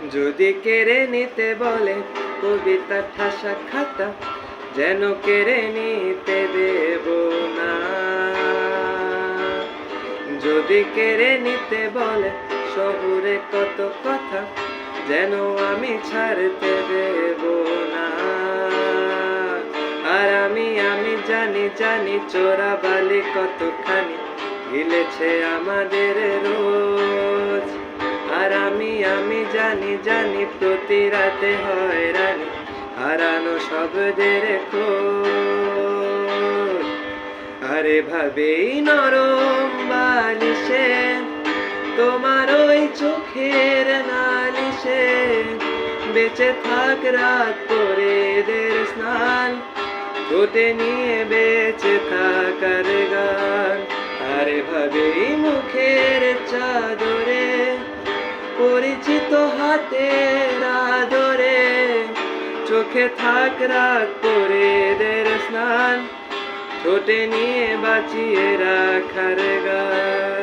যদি কেড়ে নিতে বলে কবিতা ঠাসা খাতা, যেন কেড়ে নিতে দেব না। যদি কেড়ে নিতে বলে শহুরে কত কথা, যেন আমি ছাড়তে দেব না। আর আমি জানি জানি চোরাবালি কতখানি গিলেছে আমাদের রোজ। আর আমি জানি জানি প্রতি রাতে হয়রানি, হারানো শব্দের খোঁজ। আরে ভাবেই নরম বালিশে তোমার ওই চোখের নালিশে, বেঁচে থাক রাত পরে দের স্নান, ঠোঁটে নিয়ে বেঁচে থাকার গান। আরে ভাবেই মুখের চাদরে পরিচিত হাতের আদরে, চোখে থাক রাত পরে দের স্নান, ঠোঁটে নিয়ে বাঁচিয়ে রাখার গান।